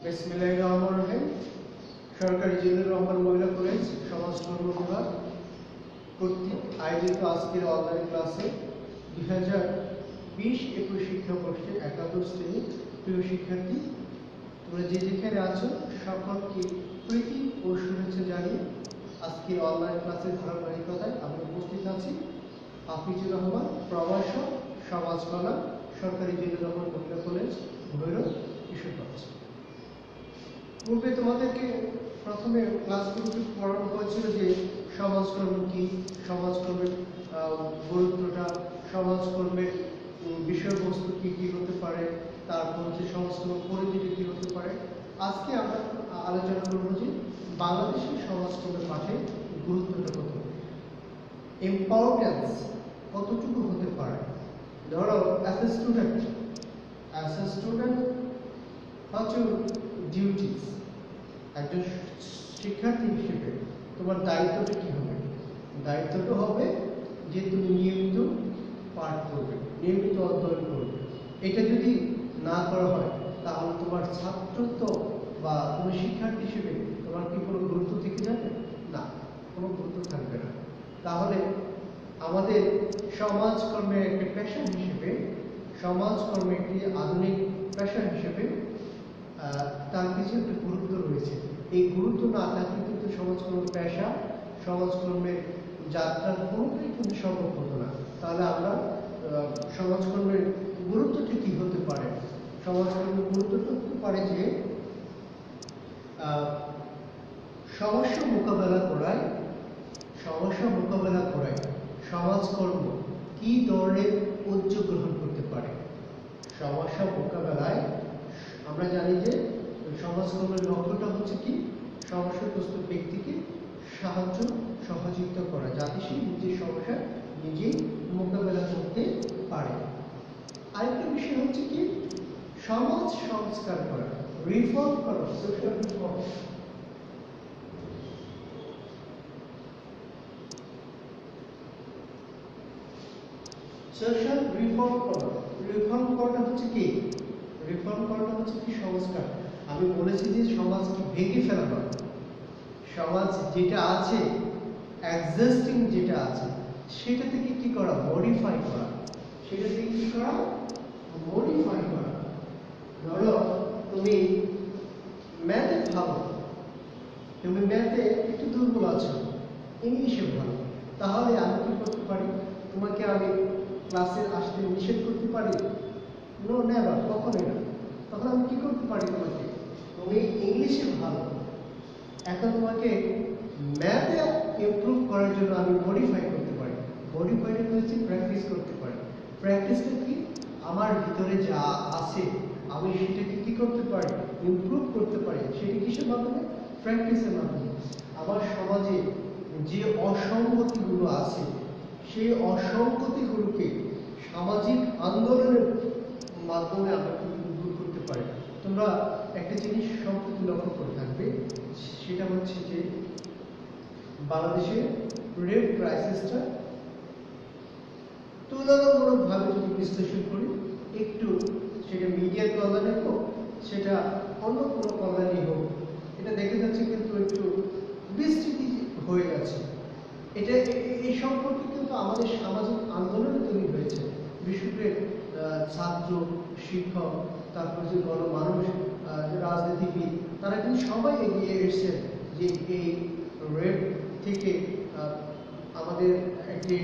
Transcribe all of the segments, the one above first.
বিসমিল্লাহিররহমানিররহিম। সরকারি জিল্লুর রহমান মহিলা কলেজ সমাজকর্ম বিভাগ কর্তৃক আয়োজিত আজকের অনলাইন ক্লাসে 2020-21 শিক্ষাবর্ষে একাদশ শ্রেণীর প্রিয় শিক্ষার্থী, তোমরা যে যেখানে আছো সকলকে প্রীতি ও শুভেচ্ছা জানিয়ে আজকের অনলাইন ক্লাসের ধারাবাহিকতায় আমি উপস্থিত আছি। হাফিজুর রহমান, প্রভাষক, সমাজকলা, সরকারি জিল্লুর রহমান মহিলা কলেজ, ভৈরব, কিশোরগঞ্জ। পূর্বে তোমাদেরকে প্রথমে ক্লাসগুলোতে পড়ানো হয়েছিল যে সমাজকর্ম কি, সমাজকর্মের গুরুত্বটা, সমাজকর্মের বিষয়বস্তু কি কি হতে পারে, তারপর হচ্ছে সমাজকর্ম পরিধিটি কি হতে পারে। আজকে আমরা আলোচনা করব যে বাংলাদেশের সমাজকর্মের পাঠে গুরুত্বটা কত, ইম্পর্টেন্স কতটুকু হতে পারে। ধরো as a student what's your duties, একজন শিক্ষার্থী হিসেবে তোমার দায়িত্বটা কি হবে? দায়িত্বটা হবে যে তুমি নিয়মিত পাঠ করবে, নিয়মিত অধ্যয়ন করবে। এটা যদি না করা হয় তাহলে তোমার ছাত্রত্ব বা তুমি শিক্ষার্থী হিসেবে তোমার কি কোনো গুরুত্ব থেকে যাবে? না, কোনো গুরুত্ব থাকবে না। তাহলে আমাদের সমাজকর্মের একটি পেশা হিসেবে, সমাজকর্মের একটি আধুনিক পেশা হিসেবে তার কিছু একটা গুরুত্ব রয়েছে। এই গুরুত্ব না থাকলে কিন্তু সমাজকর্মের পেশা, সমাজকর্মের যাত্রা কোনোটাই কিন্তু সম্ভব হতো না। তাহলে আমরা সমাজকর্মের গুরুত্বটি কি হতে পারে? সমাজকর্মের গুরুত্বটা হতে পারে যে সমস্যা মোকাবেলা করায় সমাজকর্ম কি ধরনের উদ্যোগ গ্রহণ করতে পারে। সমস্যা মোকাবেলায় আমরা জানি যে সমাজকর্মের লক্ষ্যটা হচ্ছে কি, সমস্যাগ্রস্ত ব্যক্তিকে সহযোগিতা করা, যাতে সে নিজের সমস্যা নিজেই মোকাবেলা করতে পারে। আরেকটা বিষয় হচ্ছে কি, সমাজ সংস্কার করা, রিফর্ম করা, সোশ্যাল রিফর্ম। সোশ্যাল রিফর্ম করাটা হচ্ছে কি, সংস্কার। আমি বলেছি যে সমাজকে ভেঙে ফেলা নয়, সমাজ যেটা আছে, এক্সিস্টিং যেটা আছে সেটা থেকে কি করা, মডিফাই করা। ধরো তুমি ম্যাথে ভালো, তুমি ম্যাথে একটু দুর্বল আছো, ইংলিশে ভালো, তাহলে আমি কি করতে পারি? তোমাকে আমি ক্লাসে আসতে নিষেধ করতে পারি? নো, নেভার, কখনোই না। তখন আমি কি করতে পারি? তুমি ইংলিশে ভালো, এখন তোমাকে ম্যাথে ইমপ্রুভ করার জন্য আমি মডিফাই করতে পারি। মডিফাইটা হচ্ছে প্র্যাকটিস করতে পারি। প্র্যাকটিসটা কি, আমার ভিতরে যা আছে আমি সেটাকে কি করতে পারি, ইমপ্রুভ করতে পারি। সেটা কিসের মাধ্যমে? প্র্যাকটিসের মাধ্যমে। আমার সমাজে যে অসঙ্গতিগুলো আছে সেই অসঙ্গতিগুলোকে সামাজিক আন্দোলনের মাধ্যমে আমরা কিন্তু দূর করতে পারি। তোমরা একটা জিনিস সম্প্রতি লক্ষ্য করে থাকবে, সেটা হচ্ছে যে বাংলাদেশের রেপ ক্রাইসিসটা তুলনামূলকভাবে যদি বিশ্লেষণ করি, একটু সেটা মিডিয়ার কল্যাণে হোক, সেটা অন্য কোনো কল্যাণে হোক, এটা দেখে যাচ্ছে কিন্তু একটু বিস্তৃতি হয়ে গেছে। এটা এই সম্পর্কে কিন্তু আমাদের সামাজিক আন্দোলনে তৈরি হয়েছে। বিশেষ করে ছাত্র, শিক্ষক, তারপর যে গণমানুষ, রাজনীতিবিদ, তারা কিন্তু সবাই এগিয়ে এসেছে যে এই রেপ থেকে আমাদের একটি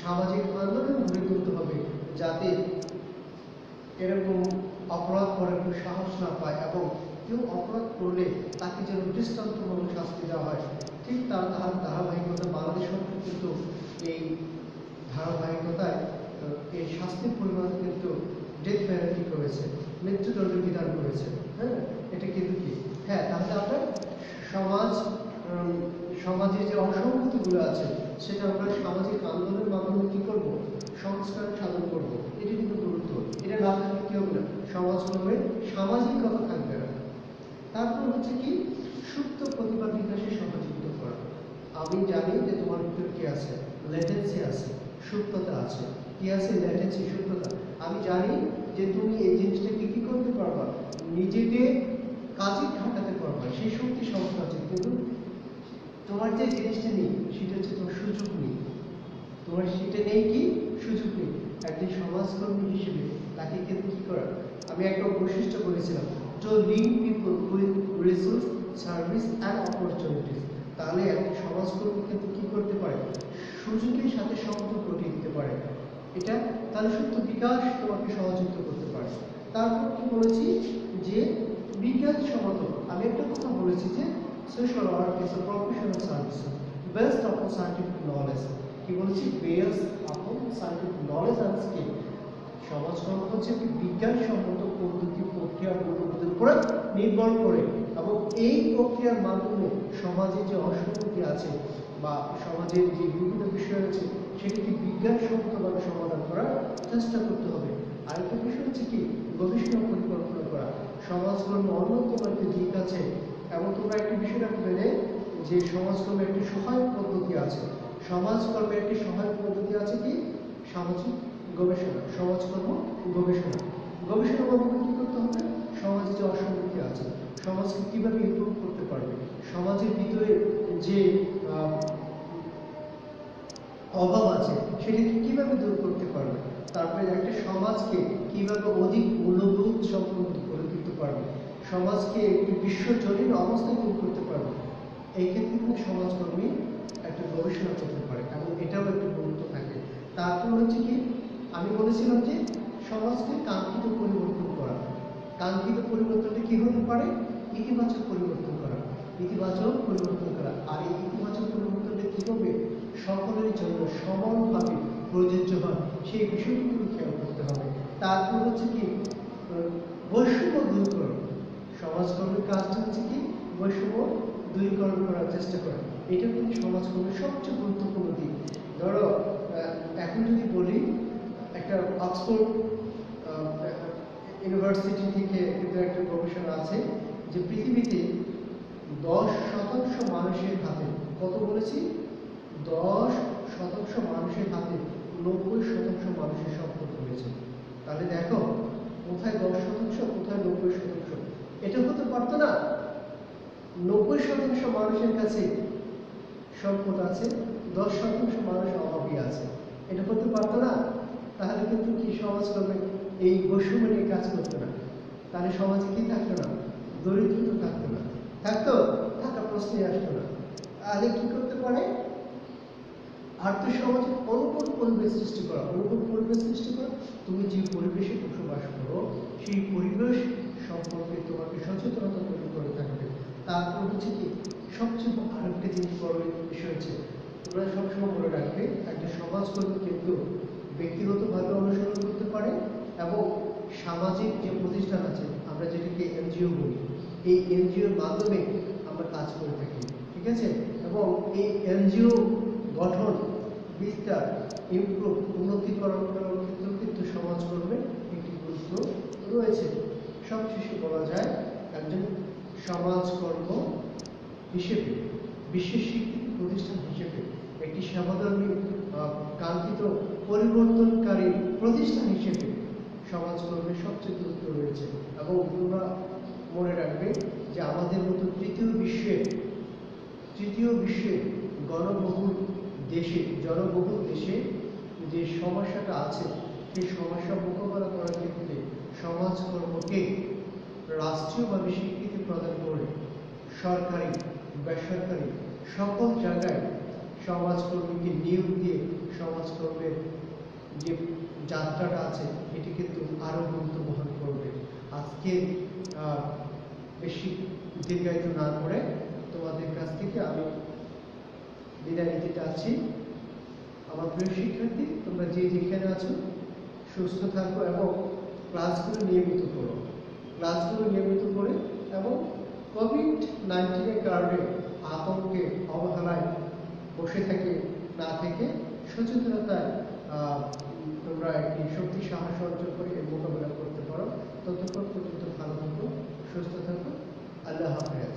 সামাজিক আন্দোলন গড়ে তুলতে হবে, যাতে এরকম অপরাধ করার কেউ সাহস না পায়, এবং কেউ অপরাধ করলে তাকে যেন দৃষ্টান্তমূলক শাস্তি দেওয়া হয়। ঠিক তার ধারাবাহিকতা বাংলাদেশ সরকার কিন্তু এই ধারাবাহিকতায় এই শাস্তির পরিমাণ কিন্তু ডেথ পেনাল্টি করেছে, মৃত্যুদণ্ড বিধান করেছে। হ্যাঁ, এটা কিন্তু কি, হ্যাঁ, তাহলে আমরা সমাজে যে অসঙ্গতিগুলো আছে সেটা আমরা সামাজিক আন্দোলনের মাধ্যমে কি করব, সংস্কার সাধন করব। এটা কিন্তু গুরুত্ব। এটা না থাকলে কি হবে না, সমাজকর্মে সামাজিকতা থাকবে না। তারপর হচ্ছে কি, সুপ্ত প্রতিভা বিকাশে সহযোগিতা করা। আমি জানি যে তোমার ভিতর কি আছে, ল্যাটেন্সি আছে, সুপ্ততা আছে। কি আছে? ল্যাটেন্সি, সুপ্ততা। আমি জানি যে তুমি এই জিনিসটাকে কি করতে পারবা, নিজেকে কাজে খাটাতে পারবা, সেই শক্তি সামর্থ্য আছে, কিন্তু তোমার যে জিনিসটা নেই সেটা হচ্ছে তোমার সুযোগ নেই। তোমার সেটা নেই, কি সুযোগ নেই। একজন সমাজকর্মী হিসেবে তাকে কিন্তু কি করা, আমি একটা বৈশিষ্ট্য বলেছিলাম, two link people with resource, service and opportunities. তাহলে একজন সমাজকর্মী কিন্তু কি করতে পারে, সুযোগের সাথে সম্পর্ক গঠিয়ে দিতে পারে। এটা তাহলে সত্য বিকাশ তোমাকে সহযোগিতা করতে পারে। তারপর কি বলেছি, যে বিজ্ঞানসম্মত, আমি একটা কথা বলেছি যে social work is a professional service based on scientific knowledge. কি বলেছি, based on scientific knowledge and skill. সমাজকর্ম হচ্ছে একটি বিজ্ঞানসম্মত পদ্ধতি, প্রক্রিয়া, মূল্যবোধের উপরে নির্ভর করে, এবং এই প্রক্রিয়ার মাধ্যমে সমাজে যে অসঙ্গতি আছে বা সমাজের যে বিভিন্ন বিষয় আছে সেটিকে বিজ্ঞানসম্মতভাবে সমাধান করার চেষ্টা করতে হবে। আরেকটা বিষয় হচ্ছে কি, গবেষণা পরিকল্পনা করা। সমাজকর্ম অন্যতম একটি দিক আছে, এবং তোমরা একটি বিষয় রাখবে যে সমাজকর্মের একটি সহায়ক পদ্ধতি আছে। সমাজকর্মের একটি সহায়ক পদ্ধতি আছে, কি সামাজিক গবেষণা, সমাজকর্ম গবেষণা। গবেষণা মাধ্যমে কি করতে হবে, সমাজে যে অসঙ্গতি আছে, সমাজকে কিভাবে ইমপ্রুভ করতে পারবে, সমাজের ভিতরে যে অভাব আছে সেটাকে কিভাবে দূর করতে পারবে, তারপরে একটা সমাজকে কিভাবে অধিক মূল্যবোধ সম্পন্ন করে তুলতে পারবে, সমাজকে একটি বিশ্বজনীন অবস্থায় দূর করতে পারবে। এই ক্ষেত্রে কিন্তু সমাজকর্মী একটা গবেষণা করতে পারে, এবং এটাও একটি গুরুত্ব থাকে। তারপর হচ্ছে কি, আমি বলেছিলাম যে সমাজকে কাঙ্ক্ষিত পরিবর্তন করা। কাঙ্ক্ষিত পরিবর্তনটা কি হতে পারে, ইতিবাচক পরিবর্তন করা, ইতিবাচক পরিবর্তন করা। আর এই ইতিবাচক পরিবর্তনটা কি হবে, সকলের জন্য সমানভাবে প্রযোজ্য হয়, সেই বিষয়গুলো খেয়াল করতে হবে। তারপর হচ্ছে কি, বৈষম্য দূরীকরণ। সমাজকর্মের কাজটা হচ্ছে কি, বৈষম্য দূরীকরণ করার চেষ্টা করা। এটা কিন্তু সমাজকর্মের সবচেয়ে গুরুত্বপূর্ণ দিক। ধরো এখন যদি বলি, একটা অক্সফোর্ড ইউনিভার্সিটি থেকে কিন্তু একটা গবেষণা আছে যে পৃথিবীতে 10% মানুষের হাতে, কত বলেছি, 10% মানুষের হাতে 90% মানুষের সম্পদ রয়েছে। তাহলে দেখো কোথায় 10%, কোথায় 90%। এটা হতে পারতো না, 90% মানুষের কাছে সম্পদ আছে, 10% মানুষ অভাবী আছে, এটা হতে পারতো না। তাহলে কিন্তু কি সমাজকর্মে এই বৈষম্য নিয়ে কাজ করতো না, তাহলে সমাজে কি থাকতো না, দরিদ্রতা থাকতো না, থাকতো, থাকা প্রশ্নই আসতো না। তাহলে কি করতে পারে, আর্থসমাজের অনুকূল পরিবেশ সৃষ্টি করা। অনুকূল পরিবেশ সৃষ্টি করা, তুমি যে পরিবেশে বসবাস করো সেই পরিবেশ সম্পর্কে তোমাকে সচেতনতা তৈরি করে থাকবে। তারপর হচ্ছে কি, সবচেয়ে আরেকটা জিনিস বড় বিষয় হচ্ছে, তোমরা সবসময় মনে রাখবে, একটা সমাজকর্মী কিন্তু ব্যক্তিগতভাবে অনুসরণ করতে পারে, এবং সামাজিক যে প্রতিষ্ঠান আছে, আমরা যেটাকে এনজিও বলি, এই এনজিওর মাধ্যমে আমরা কাজ করে থাকি, ঠিক আছে। এবং এই এনজিও গঠন, বিস্তার, ইমপ্রুভ, উন্নতিকরণ করার ক্ষেত্রেও কিন্তু সমাজকর্মের একটি গুরুত্ব রয়েছে। সবশেষে বলা যায়, একজন সমাজকর্ম হিসেবে, বিশ্বের স্বীকৃত প্রতিষ্ঠান হিসেবে, একটি সেবাধর্মী কাঙ্ক্ষিত পরিবর্তনকারী প্রতিষ্ঠান হিসেবে সমাজকর্মের সবচেয়ে গুরুত্ব রয়েছে। এবং তোমরা মনে রাখবে যে আমাদের মতো তৃতীয় বিশ্বের জনবহুল দেশে যে সমস্যাটা আছে, সেই সমস্যা মোকাবেলা করার ক্ষেত্রে সমাজকর্মকে রাষ্ট্রীয়ভাবে স্বীকৃতি প্রদান করে সরকারি, বেসরকারি সকল জায়গায় সমাজকর্মীকে নিয়োগ দিয়ে সমাজকর্মের যে যাত্রাটা আছে এটি কিন্তু আরো গুরুত্ব বহন করবে। আজকে বেশি দীর্ঘায়িত না করে তোমাদের কাছ থেকে আমি বিদায় নিতে চাচ্ছি। আমার প্রিয় শিক্ষার্থী, তোমরা যে যেখানে আছো সুস্থ থাকো এবং ক্লাসগুলো নিয়মিত করো, করে এবং কোভিড-19 কারণে আতঙ্কে, অবহেলায় বসে না থেকে সচেতনতায় তোমরা একটি শক্তি সাহস অর্জন করে এর মোকাবেলা করতে পারো। ততক্ষণ পর্যন্ত ভালো থাকো, সুস্থ থাকো। আল্লাহ হাফেজ।